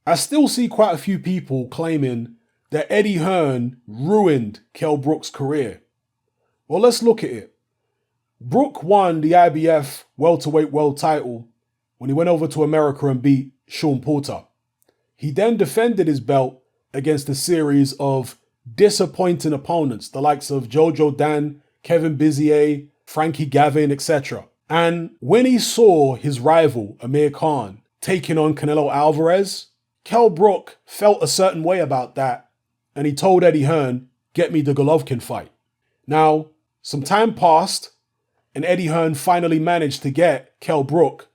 I still see quite a few people claiming that Eddie Hearn ruined Kell Brook's career. Well, let's look at it. Brook won the IBF welterweight world title when he went over to America and beat Sean Porter. He then defended his belt against a series of disappointing opponents, the likes of Jojo Dan, Kevin Bizier, Frankie Gavin, etc. And when he saw his rival, Amir Khan, taking on Canelo Alvarez, Kell Brook felt a certain way about that, and he told Eddie Hearn, get me the Golovkin fight. Now, some time passed, and Eddie Hearn finally managed to get Kell Brook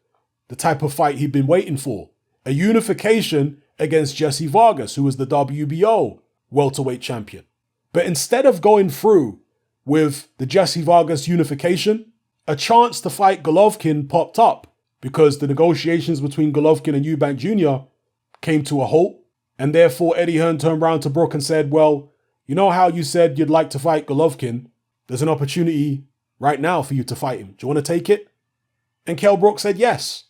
the type of fight he'd been waiting for, a unification against Jesse Vargas, who was the WBO welterweight champion. But instead of going through with the Jesse Vargas unification, a chance to fight Golovkin popped up because the negotiations between Golovkin and Eubank Jr. came to a halt, and therefore Eddie Hearn turned around to Brook and said, well, you know how you said you'd like to fight Golovkin? There's an opportunity right now for you to fight him. Do you want to take it? And Kell Brook said yes.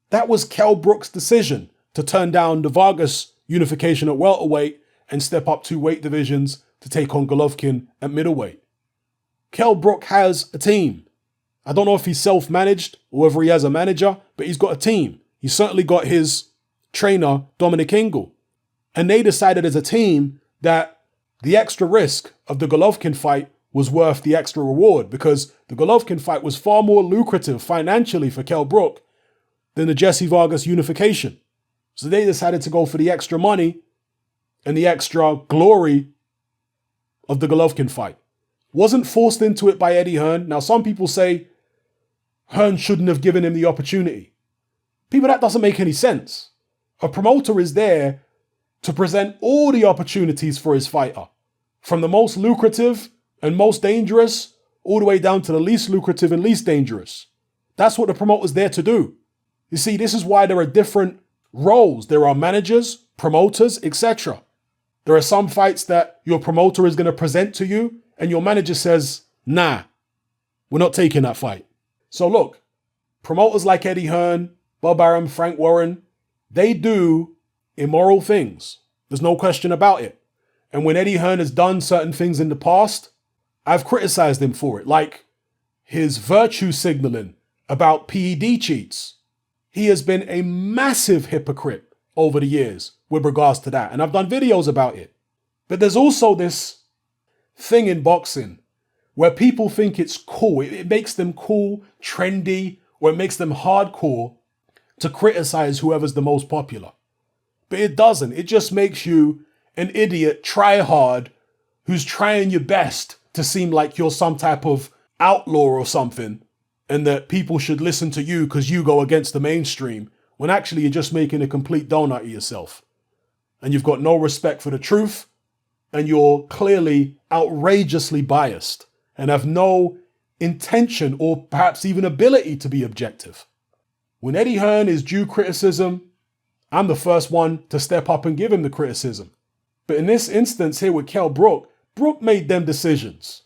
That was Kell Brook's decision to turn down the Vargas unification at welterweight and step up 2 weight divisions to take on Golovkin at middleweight. Kell Brook has a team. I don't know if he's self-managed or whether he has a manager, but he's got a team. He's certainly got his trainer, Dominic Ingle. And they decided as a team that the extra risk of the Golovkin fight was worth the extra reward, because the Golovkin fight was far more lucrative financially for Kell Brook than the Jesse Vargas unification. So they decided to go for the extra money and the extra glory of the Golovkin fight. Wasn't forced into it by Eddie Hearn. Now, some people say Hearn shouldn't have given him the opportunity. People, that doesn't make any sense. A promoter is there to present all the opportunities for his fighter, from the most lucrative and most dangerous all the way down to the least lucrative and least dangerous. That's what the promoter's there to do. You see, this is why there are different roles. There are managers, promoters, etc. There are some fights that your promoter is going to present to you and your manager says, nah, we're not taking that fight. So look, promoters like Eddie Hearn, Bob Arum, Frank Warren, they do immoral things. There's no question about it. And when Eddie Hearn has done certain things in the past, I've criticized him for it, like his virtue signaling about PED cheats. He has been a massive hypocrite over the years with regards to that. And I've done videos about it. But there's also this thing in boxing where people think it's cool. It makes them cool, trendy, or it makes them hardcore to criticize whoever's the most popular. But it doesn't. It just makes you an idiot, try hard, who's trying your best to seem like you're some type of outlaw or something, and that people should listen to you because you go against the mainstream, when actually you're just making a complete donut of yourself. And you've got no respect for the truth, and you're clearly outrageously biased and have no intention or perhaps even ability to be objective. When Eddie Hearn is due criticism, I'm the first one to step up and give him the criticism. But in this instance here with Kell Brook, Brook made them decisions.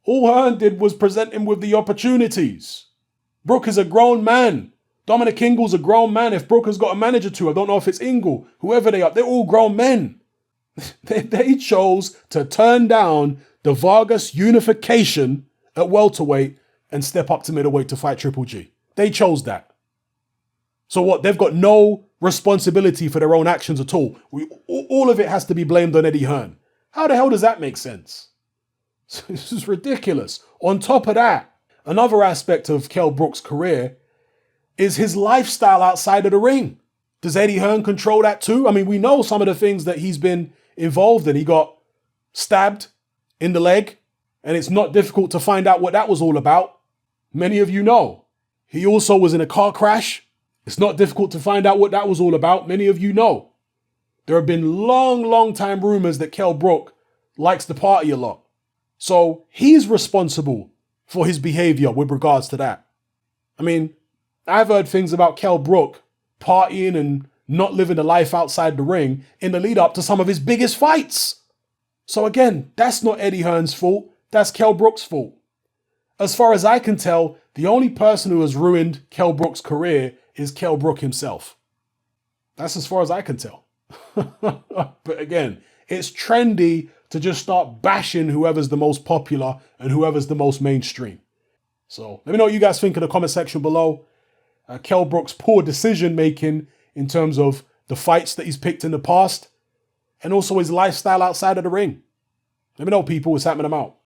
All Hearn did was present him with the opportunities. Brook is a grown man. Dominic Ingle's a grown man. If Brook has got a manager too, I don't know if it's Ingle, whoever they are, they're all grown men. They chose to turn down the Vargas unification at welterweight and step up to middleweight to fight Triple G. They chose that. So what? They've got no responsibility for their own actions at all. All of it has to be blamed on Eddie Hearn. How the hell does that make sense? This is ridiculous. On top of that, another aspect of Kell Brook's career is his lifestyle outside of the ring. Does Eddie Hearn control that too? I mean, we know some of the things that he's been involved in. He got stabbed in the leg, and it's not difficult to find out what that was all about. Many of you know. He also was in a car crash. It's not difficult to find out what that was all about. Many of you know. There have been long time rumors that Kell Brook likes to party a lot. So he's responsible for his behavior with regards to that. I mean, I've heard things about Kell Brook partying and not living a life outside the ring in the lead up to some of his biggest fights. So again, that's not Eddie Hearn's fault. That's Kell Brook's fault. As far as I can tell, the only person who has ruined Kell Brook's career is Kell Brook himself. That's as far as I can tell. But again, it's trendy to just start bashing whoever's the most popular and whoever's the most mainstream. So let me know what you guys think in the comment section below. Kell Brook's poor decision making in terms of the fights that he's picked in the past and also his lifestyle outside of the ring. Let me know, people. What's happening? I'm out.